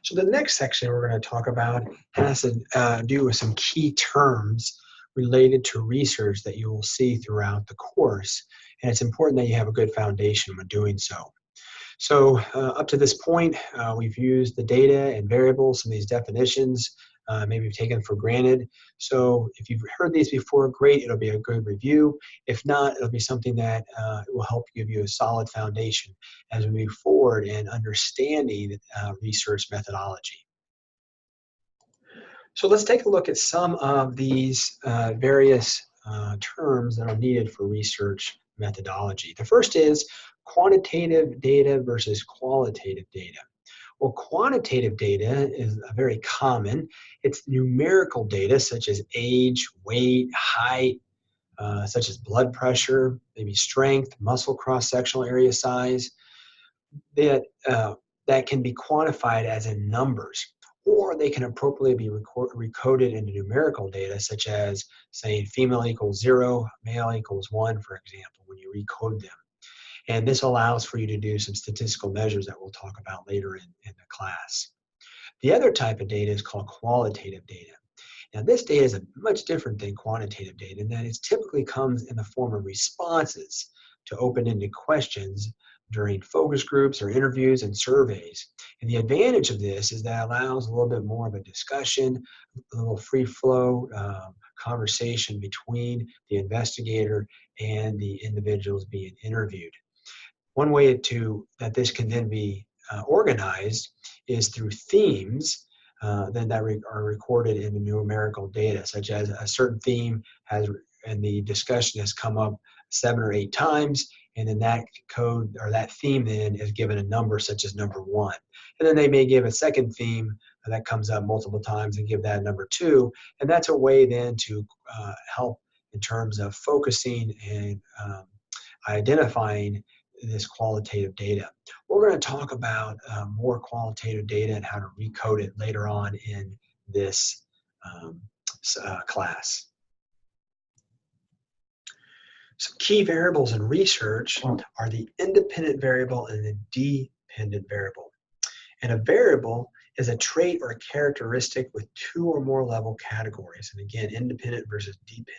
So the next section we're going to talk about has to do with some key terms related to research that you will see throughout the course. And it's important that you have a good foundation when doing so. So up to this point, we've used the data and variables, some of these definitions, maybe you've taken for granted. So if you've heard these before, great, it'll be a good review. If not, it'll be something that will help give you a solid foundation as we move forward in understanding research methodology. So let's take a look at some of these various terms that are needed for research methodology. The first is quantitative data versus qualitative data. Well, quantitative data is very common. It's numerical data such as age, weight, height, such as blood pressure, maybe strength, muscle cross-sectional area size, that can be quantified as in numbers, or they can appropriately be recoded into numerical data, such as saying female equals 0, male equals 1, for example, when you recode them. And this allows for you to do some statistical measures that we'll talk about later in the class. The other type of data is called qualitative data. Now, this data is much different than quantitative data in that it typically comes in the form of responses to open-ended questions during focus groups or interviews and surveys. And the advantage of this is that it allows a little bit more of a discussion, a little free flow conversation between the investigator and the individuals being interviewed. One way that this can then be organized is through themes that are recorded in the numerical data, such as a certain theme and the discussion has come up 7 or 8 times, and then that code or that theme then is given a number such as number 1. And then they may give a second theme that comes up multiple times and give that number 2. And that's a way then to help in terms of focusing and identifying this qualitative data. We're going to talk about more qualitative data and how to recode it later on in this class. Some key variables in research are the independent variable and the dependent variable. And a variable is a trait or a characteristic with 2 or more level categories. And again, independent versus dependent.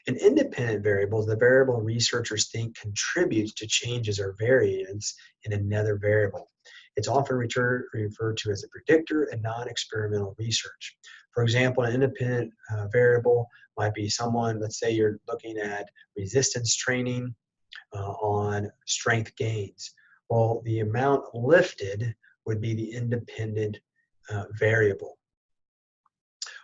An independent variable is the variable researchers think contributes to changes or variance in another variable. It's often referred to as a predictor in non-experimental research. For example, an independent variable might be someone, let's say you're looking at resistance training on strength gains. Well, the amount lifted would be the independent variable.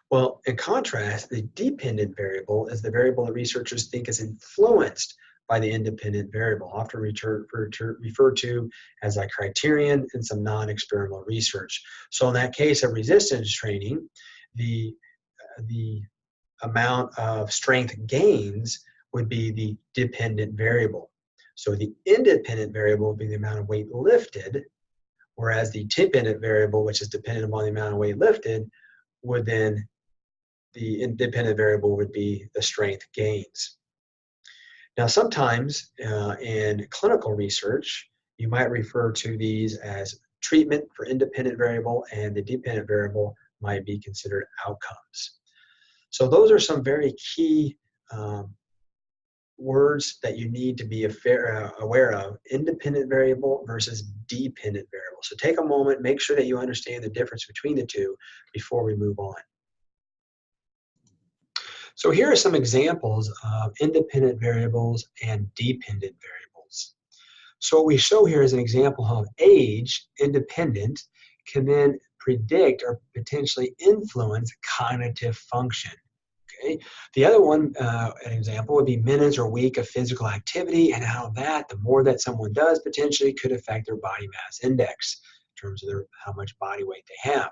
Well, in contrast, the dependent variable is the variable that researchers think is influenced by the independent variable, often referred to as a criterion in some non-experimental research. So in that case of resistance training, the amount of strength gains would be the dependent variable. So the independent variable would be the amount of weight lifted, whereas the dependent variable, which is dependent upon the amount of weight lifted, would then the independent variable would be the strength gains. Now, sometimes in clinical research, you might refer to these as treatment for independent variable, and the dependent variable might be considered outcomes. So those are some very key words that you need to be aware of: independent variable versus dependent variable. So take a moment, make sure that you understand the difference between the two before we move on. So here are some examples of independent variables and dependent variables. So what we show here is an example of age, independent, can then predict or potentially influence cognitive function. Okay. The other one, an example would be minutes or week of physical activity, and how that, the more that someone does, potentially could affect their body mass index in terms of how much body weight they have.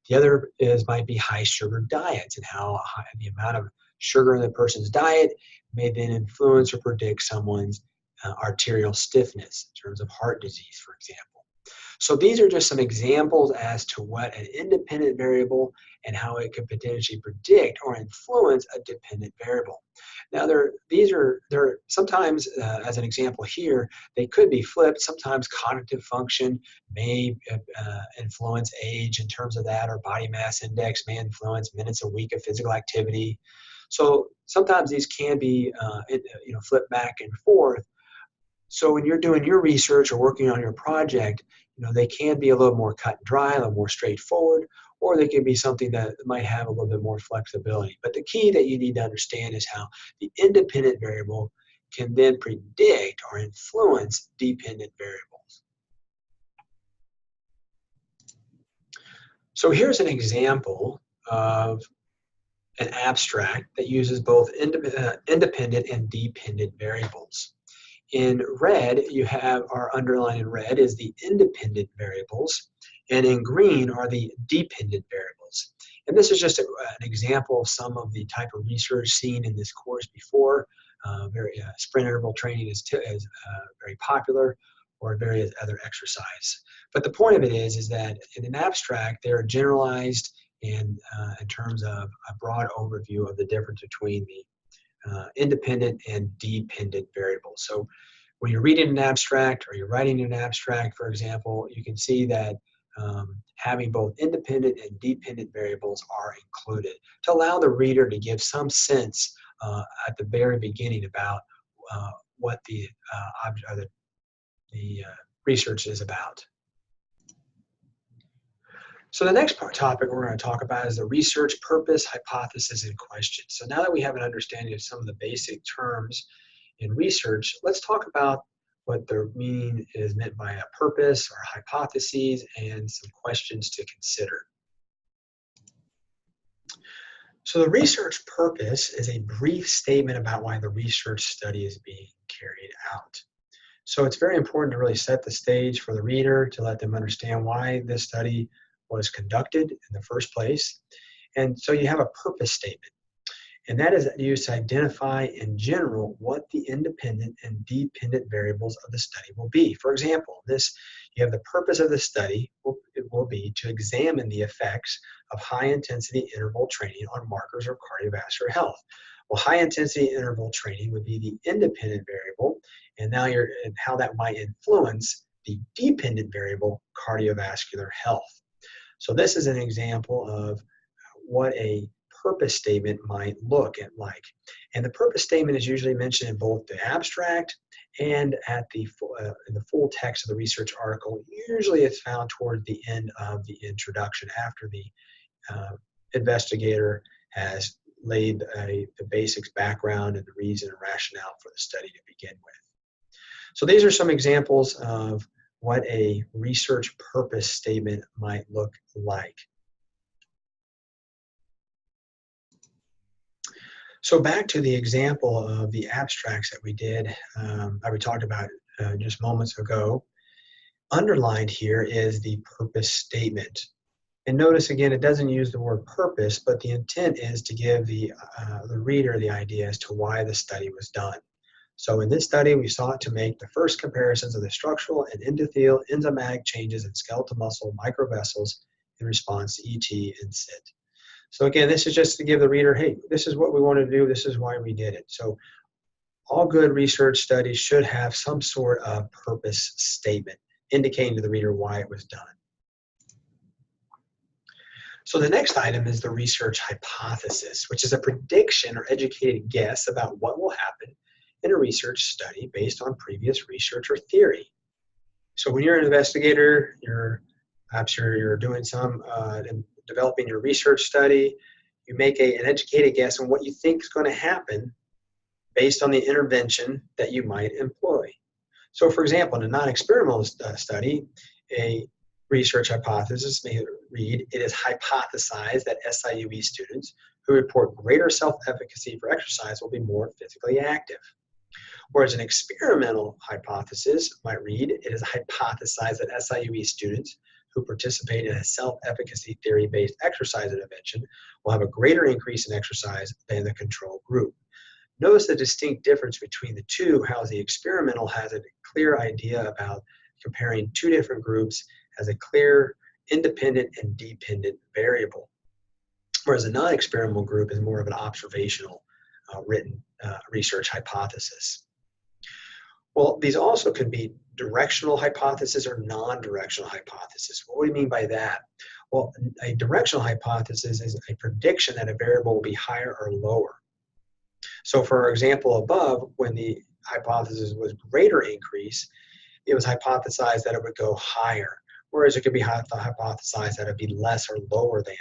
The other might be high sugar diets, and how the amount of sugar in the person's diet may then influence or predict someone's arterial stiffness in terms of heart disease, for example. So these are just some examples as to what an independent variable and how it could potentially predict or influence a dependent variable. Now, they're sometimes, as an example here, they could be flipped. Sometimes cognitive function may influence age in terms of that, or body mass index may influence minutes a week of physical activity. So sometimes these can be, flipped back and forth. So when you're doing your research or working on your project, they can be a little more cut and dry, a little more straightforward, or they can be something that might have a little bit more flexibility. But the key that you need to understand is how the independent variable can then predict or influence dependent variables. So here's an example of an abstract that uses both independent and dependent variables. In red, you have our underline in red is the independent variables, and in green are the dependent variables. And this is just an example of some of the type of research seen in this course before. Sprint interval training is very popular, or various other exercise. But the point of it is that in an abstract, they're generalized in terms of a broad overview of the difference between the independent and dependent variables. So when you're reading an abstract or you're writing an abstract, for example, you can see that having both independent and dependent variables are included to allow the reader to give some sense at the very beginning about what the research is about. So the next topic we're going to talk about is the research purpose, hypothesis, and question. So now that we have an understanding of some of the basic terms in research, let's talk about what the meaning is meant by a purpose or hypotheses and some questions to consider. So the research purpose is a brief statement about why the research study is being carried out. So it's very important to really set the stage for the reader to let them understand why this study was conducted in the first place. And so you have a purpose statement, and that is used to identify in general what the independent and dependent variables of the study will be. For example, you have the purpose of the study will be to examine the effects of high-intensity interval training on markers of cardiovascular health. Well, high-intensity interval training would be the independent variable, and how that might influence the dependent variable, cardiovascular health. So this is an example of what a purpose statement might look like. And the purpose statement is usually mentioned in both the abstract and at in the full text of the research article. Usually it's found toward the end of the introduction, after the investigator has laid the basics, background, and the reason and rationale for the study to begin with. So these are some examples of what a research purpose statement might look like. So back to the example of the abstracts that we talked about just moments ago. Underlined here is the purpose statement. And notice again, it doesn't use the word purpose, but the intent is to give the reader the idea as to why the study was done. So in this study, we sought to make the first comparisons of the structural and endothelial enzymatic changes in skeletal muscle microvessels in response to ET and SIT. So again, this is just to give the reader, hey, this is what we want to do, this is why we did it. So all good research studies should have some sort of purpose statement indicating to the reader why it was done. So the next item is the research hypothesis, which is a prediction or educated guess about what will happen in a research study based on previous research or theory. So when you're an investigator, perhaps you're doing developing your research study, you make an educated guess on what you think is going to happen based on the intervention that you might employ. So for example, in a non-experimental study, a research hypothesis may read, it is hypothesized that SIUE students who report greater self-efficacy for exercise will be more physically active. Whereas an experimental hypothesis might read, it is hypothesized that SIUE students who participate in a self-efficacy theory-based exercise intervention will have a greater increase in exercise than the control group. Notice the distinct difference between the two, how the experimental has a clear idea about comparing two different groups as a clear, independent, and dependent variable, whereas a non-experimental group is more of an observational written research hypothesis. Well, these also can be directional hypothesis or non-directional hypothesis. What do we mean by that? Well, a directional hypothesis is a prediction that a variable will be higher or lower. So for our example above, when the hypothesis was greater increase, it was hypothesized that it would go higher, whereas it could be hypothesized that it would be less or lower than.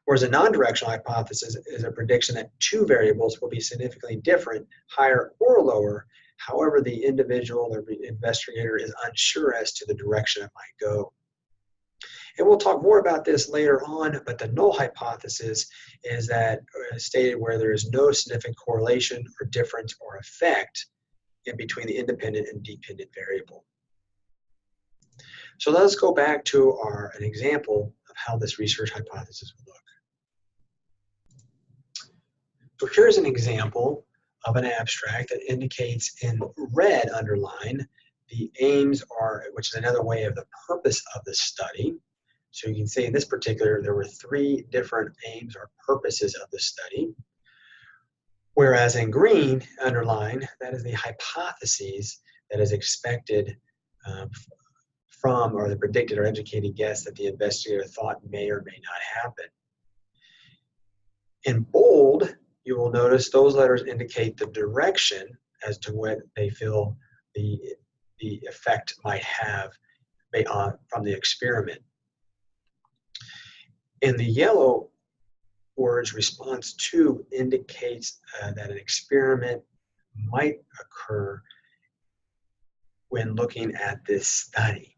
Whereas a non-directional hypothesis is a prediction that two variables will be significantly different, higher or lower. However, the individual or the investigator is unsure as to the direction it might go. And we'll talk more about this later on, but the null hypothesis is that stated where there is no significant correlation or difference or effect in between the independent and dependent variable. So let's go back to an example of how this research hypothesis would look. So here's an example of an abstract that indicates in red underline the aims are, which is another way of the purpose of the study. So you can see in this particular, there were 3 different aims or purposes of the study. Whereas in green, underline, that is the hypotheses that is expected from or the predicted or educated guess that the investigator thought may or may not happen. In bold, you will notice those letters indicate the direction as to what they feel the effect might have from the experiment. In the yellow words, response to indicates that an experiment might occur when looking at this study.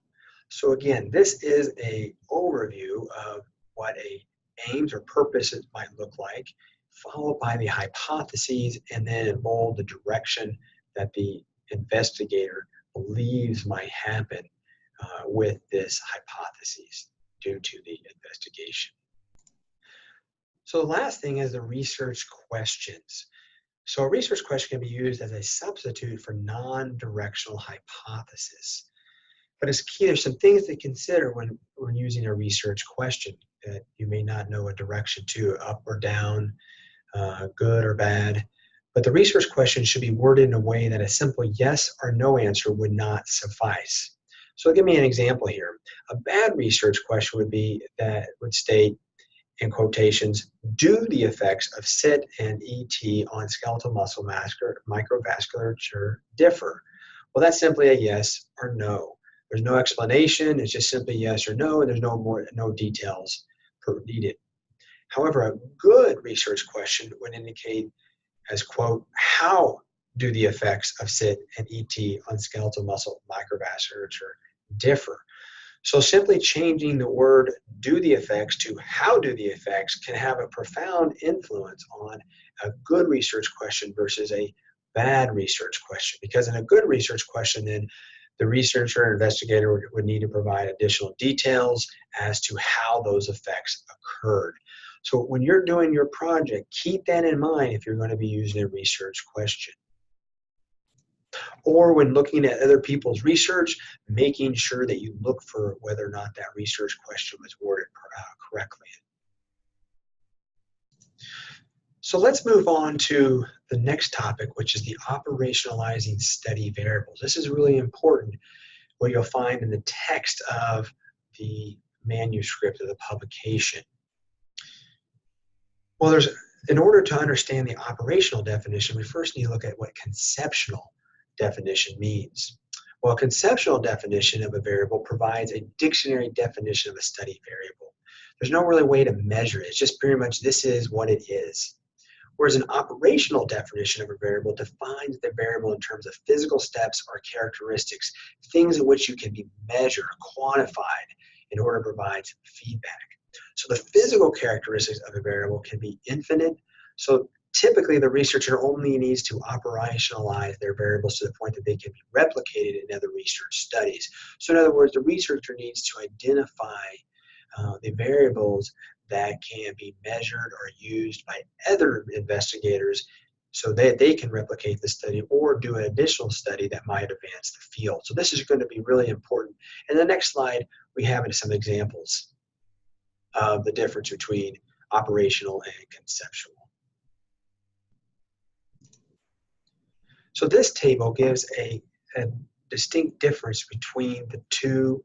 So again, this is an overview of what a aims or purposes might look like, followed by the hypotheses, and then in bold the direction that the investigator believes might happen with this hypothesis due to the investigation. So the last thing is the research questions. So a research question can be used as a substitute for non-directional hypothesis. But it's key, there's some things to consider when using a research question that you may not know a direction to, up or down, good or bad. But the research question should be worded in a way that a simple yes or no answer would not suffice. So give me an example here. A bad research question would state, in quotations, do the effects of CYT and ET on skeletal muscle microvasculature differ? Well, that's simply a yes or no. There's no explanation, it's just simply yes or no, and there's no details needed. However, a good research question would indicate as, quote, how do the effects of CYT and ET on skeletal muscle microvasculature differ? So simply changing the word do the effects to how do the effects can have a profound influence on a good research question versus a bad research question. Because in a good research question, then the researcher or investigator would need to provide additional details as to how those effects occurred. So when you're doing your project, keep that in mind if you're going to be using a research question. Or when looking at other people's research, making sure that you look for whether or not that research question was worded correctly. So let's move on to the next topic, which is the operationalizing study variables. This is really important, what you'll find in the text of the manuscript of the publication. Well, in order to understand the operational definition, we first need to look at what conceptual definition means. Well, a conceptual definition of a variable provides a dictionary definition of a study variable. There's no really way to measure it. It's just pretty much this is what it is. Whereas an operational definition of a variable defines the variable in terms of physical steps or characteristics, things in which you can be measured, quantified in order to provide feedback. So the physical characteristics of a variable can be infinite. So typically the researcher only needs to operationalize their variables to the point that they can be replicated in other research studies. So in other words, the researcher needs to identify the variables that can be measured or used by other investigators so that they can replicate the study or do an additional study that might advance the field. So this is going to be really important. In the next slide, we have some examples of the difference between operational and conceptual. So this table gives a distinct difference between the two.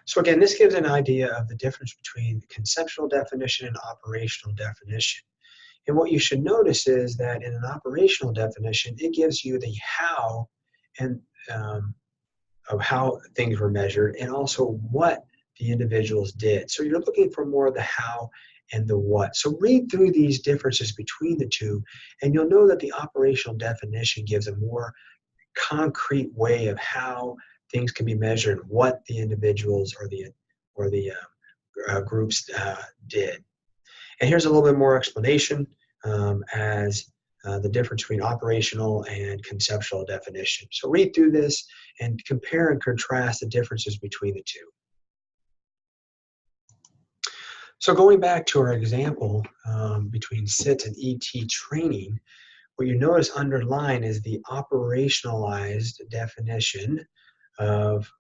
So again, this gives an idea of the difference between conceptual definition and operational definition. And what you should notice is that in an operational definition, it gives you the how and of how things were measured and also what the individuals did. So you're looking for more of the how and the what. So read through these differences between the two, and you'll know that the operational definition gives a more concrete way of how things can be measured, what the individuals or the groups did. And here's a little bit more explanation as the difference between operational and conceptual definition. So read through this and compare and contrast the differences between the two. So going back to our example between SIT and ET training, what you notice underlined is the operationalized definition of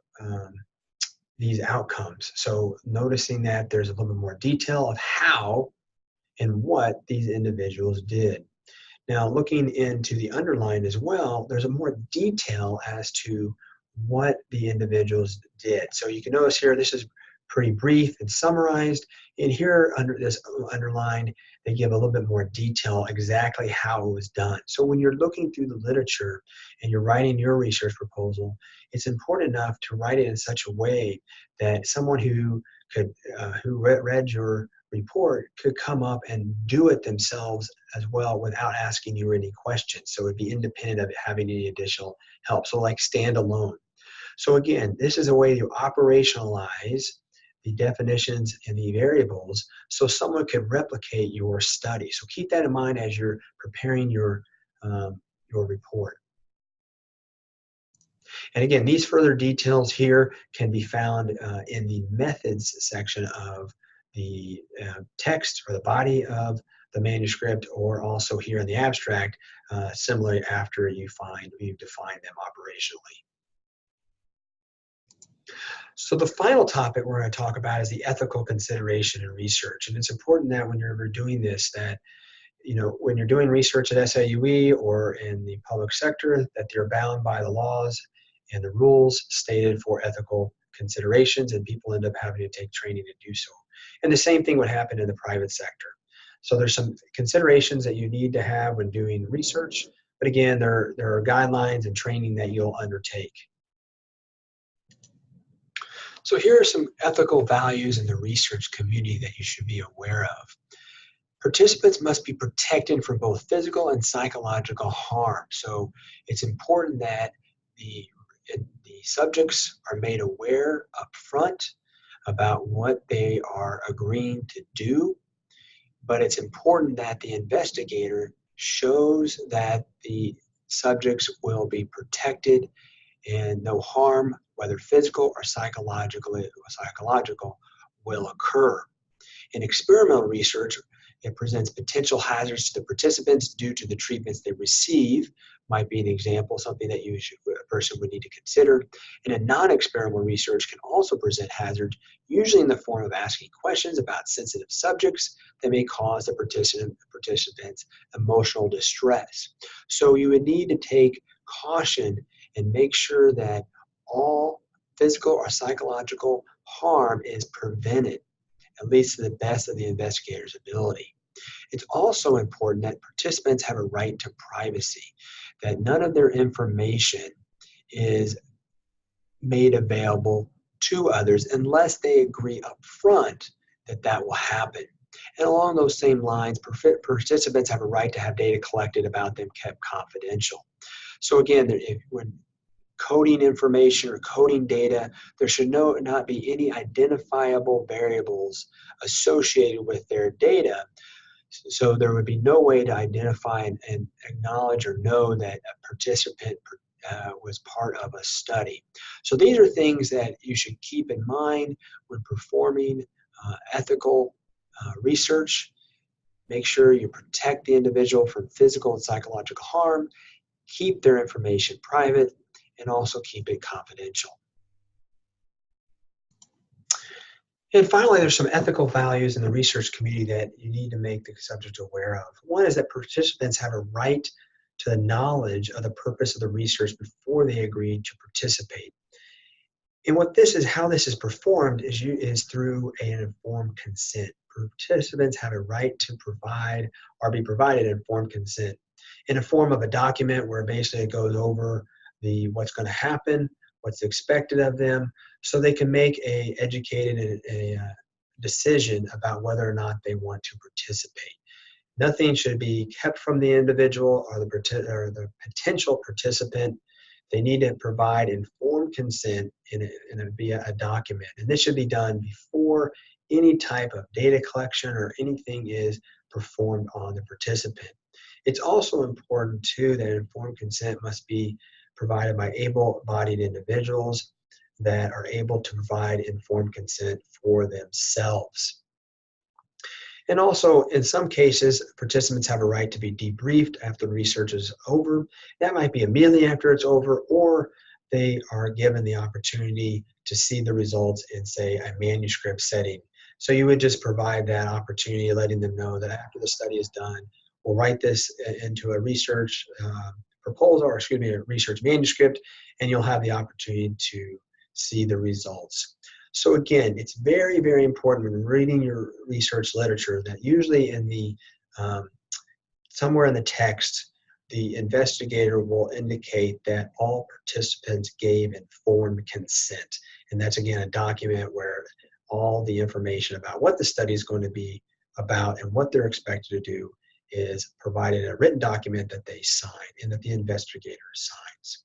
these outcomes. So noticing that there's a little bit more detail of how and what these individuals did. Now looking into the underline as well, there's a more detail as to what the individuals did. So you can notice here, this is pretty brief and summarized. And here under this underline, they give a little bit more detail exactly how it was done. So when you're looking through the literature and you're writing your research proposal, it's important enough to write it in such a way that someone who read your report could come up and do it themselves as well without asking you any questions. So it'd be independent of having any additional help. So like stand alone. So again, this is a way to operationalize the definitions and the variables so someone could replicate your study. So keep that in mind as you're preparing your report. And again, these further details here can be found in the methods section of the text or the body of the manuscript, or also here in the abstract, similarly after you've defined them operationally. So the final topic we're going to talk about is the ethical consideration in research. And it's important that when you're doing this, that when you're doing research at SIUE or in the public sector, that you're bound by the laws and the rules stated for ethical considerations, and people end up having to take training to do so. And the same thing would happen in the private sector. So there's some considerations that you need to have when doing research, but again, there are guidelines and training that you'll undertake. So here are some ethical values in the research community that you should be aware of. Participants must be protected from both physical and psychological harm. So it's important that the subjects are made aware up front about what they are agreeing to do, but it's important that the investigator shows that the subjects will be protected and no harm, whether physical or psychological, will occur. In experimental research, it presents potential hazards to the participants due to the treatments they receive. Might be an example, something that a person would need to consider. And a non-experimental research can also present hazards, usually in the form of asking questions about sensitive subjects that may cause the participants emotional distress. So you would need to take caution and make sure that all physical or psychological harm is prevented, at least to the best of the investigator's ability. It's also important that participants have a right to privacy, that none of their information is made available to others unless they agree up front that that will happen. And along those same lines, participants have a right to have data collected about them kept confidential. So again, when coding information or coding data, there should not be any identifiable variables associated with their data. So there would be no way to identify and acknowledge or know that a participant was part of a study. So these are things that you should keep in mind when performing ethical research. Make sure you protect the individual from physical and psychological harm, keep their information private, and also keep it confidential. And finally, there's some ethical values in the research community that you need to make the subject aware of. One is that participants have a right to the knowledge of the purpose of the research before they agree to participate. And what this is, how this is performed is through an informed consent. Participants have a right to provide or be provided informed consent in a form of a document where basically it goes over what's going to happen, what's expected of them, so they can make a educated decision about whether or not they want to participate. Nothing should be kept from the individual or the potential participant. They need to provide informed consent via a document. And this should be done before any type of data collection or anything is performed on the participant. It's also important, too, that informed consent must be provided by able-bodied individuals that are able to provide informed consent for themselves. And also, in some cases, participants have a right to be debriefed after the research is over. That might be immediately after it's over, or they are given the opportunity to see the results in, say, a manuscript setting. So you would just provide that opportunity, letting them know that after the study is done, we'll write this into a research proposal, or excuse me, a research manuscript, and you'll have the opportunity to see the results. So again, it's very, very important when reading your research literature that usually in the somewhere in the text, the investigator will indicate that all participants gave informed consent. And that's, again, a document where all the information about what the study is going to be about and what they're expected to do is provided in a written document that they sign and that the investigator signs.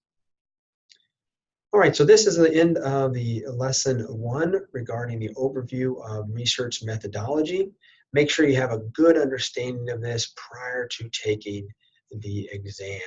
All right, so this is the end of the lesson 1 regarding the overview of research methodology. Make sure you have a good understanding of this prior to taking the exam.